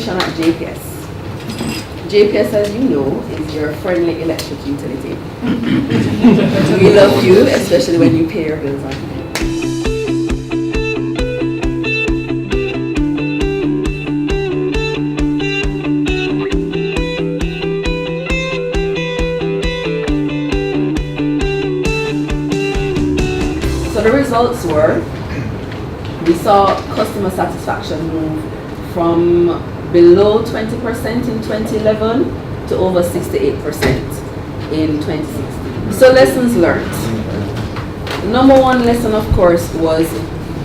information at JPS. JPS, as you know, is your friendly electric utility. We love you, especially when you pay your bills on time. So the results were, we saw customer satisfaction move from below 20% in 2011 to over 68% in 2016. So lessons learned. The number one lesson, of course, was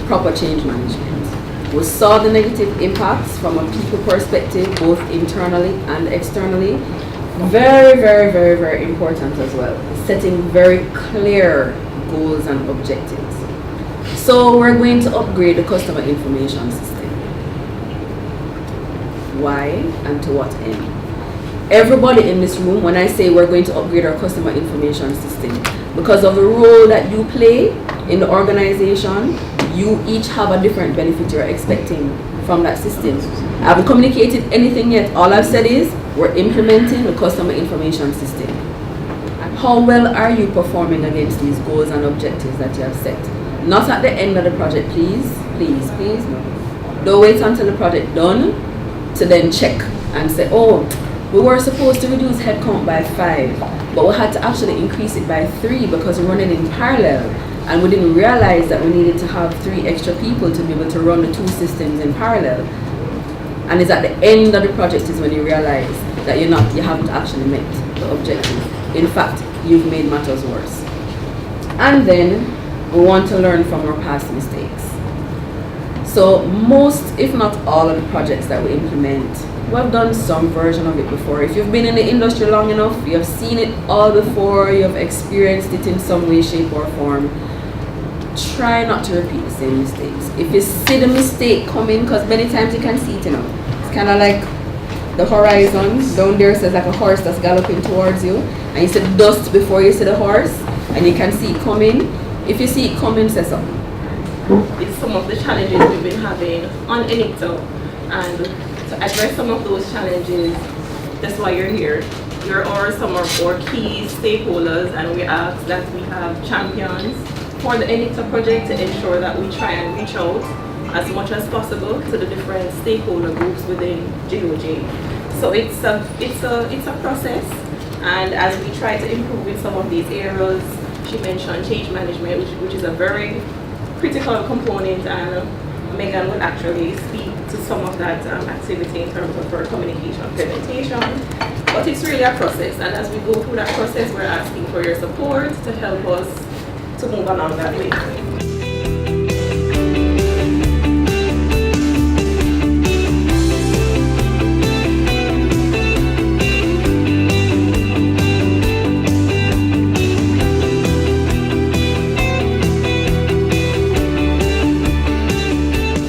proper change management. We saw the negative impacts from a people perspective, both internally and externally. Very, very, very, very important as well. Setting very clear goals and objectives. So we're going to upgrade the customer information system. Why and to what end? Everybody in this room, when I say we're going to upgrade our customer information system, because of the role that you play in the organization, you each have a different benefit you're expecting from that system. I haven't communicated anything yet. All I've said is we're implementing the customer information system. How well are you performing against these goals and objectives that you have set? Not at the end of the project, please, please, please, no. Don't wait until the project done to then check and say, oh, we were supposed to reduce headcount by 5, but we had to actually increase it by 3 because we're running in parallel. And we didn't realize that we needed to have 3 extra people to be able to run the 2 systems in parallel. And it's at the end of the project is when you realize that you haven't actually met the objective. In fact, you've made matters worse. And then we want to learn from our past mistakes. So most, if not all, of the projects that we implement, we've done some version of it before. If you've been in the industry long enough, you have seen it all before, you have experienced it in some way, shape, or form. Try not to repeat the same mistakes. If you see the mistake coming, because many times you can see it, it's kind of like the horizon down there says like a horse that's galloping towards you, and you see the dust before you see the horse, and you can see it coming. If you see it coming, say something. It's some of the challenges we've been having on ENICTA, and to address some of those challenges, that's why you're here. There are some of our key stakeholders, and we ask that we have champions for the ENICTA project to ensure that we try and reach out as much as possible to the different stakeholder groups within GOJ. So it's a process, and as we try to improve in some of these areas, she mentioned change management, which is a very critical component, and Megan will actually speak to some of that activity in terms of her communication presentation. But it's really a process, and as we go through that process, we're asking for your support to help us to move along that way.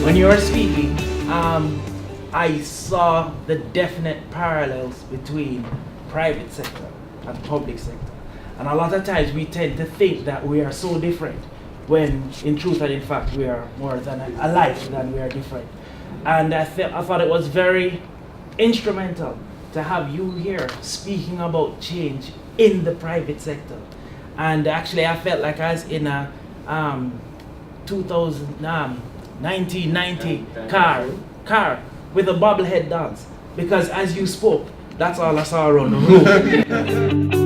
When you were speaking, I saw the definite parallels between private sector and public sector. And a lot of times we tend to think that we are so different when in truth and in fact we are more than alike than we are different. And I thought it was very instrumental to have you here speaking about change in the private sector. And actually I felt like I was in a 1990 car with a bobblehead dance, because as you spoke, that's all I saw around the room.